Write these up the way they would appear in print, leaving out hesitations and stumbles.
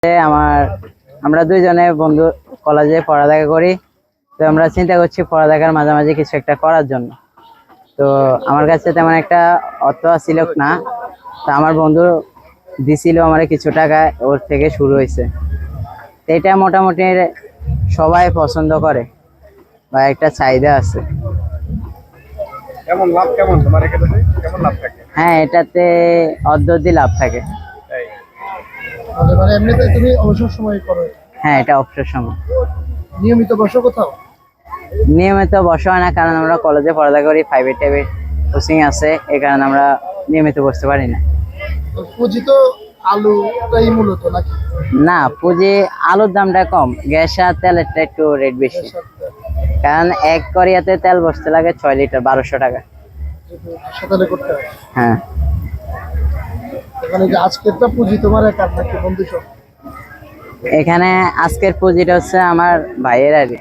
আমার আমরা দুইজনে বন্ধু কলেজে পড়ালেখা করি। তো আমরা চিন্তা করছি পড়ালেখার মাঝামাঝি কিছু একটা করার জন্য। তো আমার কাছে তেমন একটা অর্থ ছিল না, তো আমার বন্ধু দিছিল আমার কিছু টাকা, ওর থেকে শুরু হয়েছে। তো এটা মোটামুটি সবাই পছন্দ করে বা একটা চাহিদা আছে। কেমন লাভ, কেমন তোমার এখানে কেমন লাভ থাকে? হ্যাঁ, এটাতে অর্ধেক লাভ থাকে। মানে এমনিতে তুমি অবসর সময় করো? হ্যাঁ, এটা অবসর সময়। নিয়মিত বসো কোথাও? নিয়মিত বসা হয় না, কারণ আমরা কলেজে পড়ালেখা করি, প্রাইভেট কোচিং আছে, এই কারণে আমরা নিয়মিত বসতে পারি না। পুঁজি তো আলুটাই মূলত নাকি? না, পুঁজি আলুর দামটা কম, গ্যাস আর তেলেরটা একটু রেট বেশি। কারণ এক করিয়াতে তেল বসতে লাগে 6 লিটার, 1200 টাকা। হাসপাতালে করতে হয়। হ্যাঁ, মানে আজকেরটা পুঁজি তোমার একার নাকি বন্ধু সব? এখানে আজকের পুঁজিটা হচ্ছে আমার ভাইয়ের আর কি।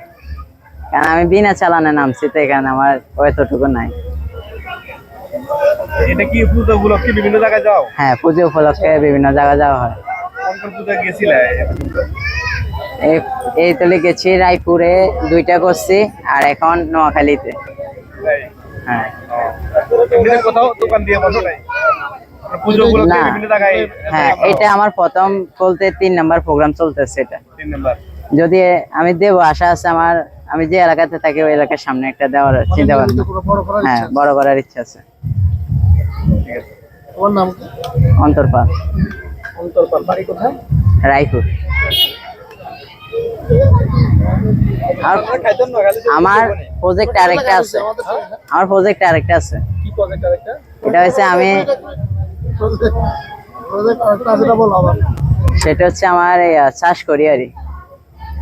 কারণ আমি বিনা চালানে নামছি, তো এখানে আমার এতটুকু নাই। এটা কি পূজা উপলক্ষে বিভিন্ন জায়গায় যাও? হ্যাঁ, পুজো উপলক্ষে বিভিন্ন জায়গায় যাওয়া হয়। কোন কোন পূজা গেছিলে? এই তলে গেছি, রায়পুরে 2টা করছি, আর এখন নোয়াখালীতে। হ্যাঁ, এমনিতে কোথাও দোকান দিয়ে বসো নাই? পূজা উপলক্ষে না। বিভিন্ন জায়গায়? হ্যাঁ, এটা আমার প্রথম বলতে 3 নাম্বার প্রোগ্রাম চলতেছে এটা। 3 নাম্বার। যদি আমি দেব, আশা আছে আমার। আমি যে এলাকাতে থাকি ওই এলাকার সামনে একটা দেওয়ার চিন্তা ভাবনা। বড় করার হ্যাঁ, ইচ্ছা? বড় করার ইচ্ছা আছে। ঠিক আছে। তোমার নাম কি? অন্তরপাল, অন্তরপাল। বাড়ি কোথায়? রায়পুর। আর আমার প্রজেক্ট আরেকটা আছে। আমার প্রজেক্ট আরেকটা আছে। কি প্রজেক্ট আরেকটা? এটা হচ্ছে আমি, প্রজেক্ট আরেকটা আছে, এটা বলো আবার। সেটা হচ্ছে আমার চাষ করি আর কি।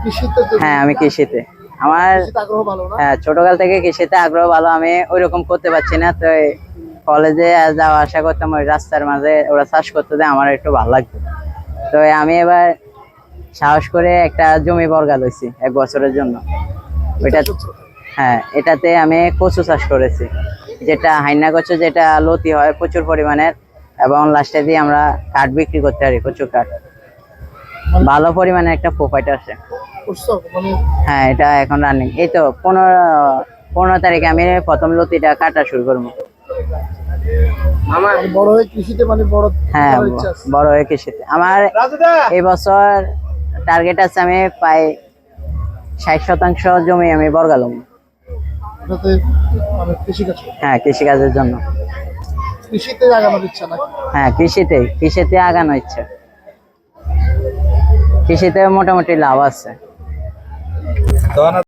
কৃষিতে তো? হ্যাঁ, আমি কৃষিতে আমার কৃষিতে আগ্রহ ভালো না? হ্যাঁ, ছোটকাল থেকে কৃষিতে আগ্রহ ভালো। আমি ওইরকম করতে পারছি না, তো কলেজে যাওয়া আসা করতাম, ওই রাস্তার মাঝে ওরা চাষ করতে দেয়, আমার একটু ভালো লাগতো। তো আমি এবার সাহস করে একটা জমি বর্গা লইছি 1 বছরের জন্য। ওইটা হ্যাঁ, এটাতে আমি কচু চাষ করেছি, যেটা হাইনা কচু, যেটা লতি হয় প্রচুর পরিমাণের, এবং লাস্টে দিয়ে আমরা কাঠ বিক্রি করতে পারি, কচু কাঠ। ভালো পরিমাণে একটা প্রফিট আসে। করছো মানে? হ্যাঁ, এটা এখন রানিং। এই তো 15 তারিখে আমি প্রথম লতিটা কাটা শুরু করবো। আমার বড় হয়ে কৃষিতে মানে বড় হ্যাঁ, করার ইচ্ছা আছে? বড় হয়ে কৃষিতে আমার এই বছর টার্গেট আছে, আমি প্রায় 60% জমি আমি বর্গালাম। এটাতে মানে কৃষিকাজ? হ্যাঁ, কৃষিকাজের জন্য। কৃষিতে আগানোর ইচ্ছা নাকি? হ্যাঁ, কৃষিতে আগানো ইচ্ছা। কৃষিতে মোটামুটি লাভ আছে।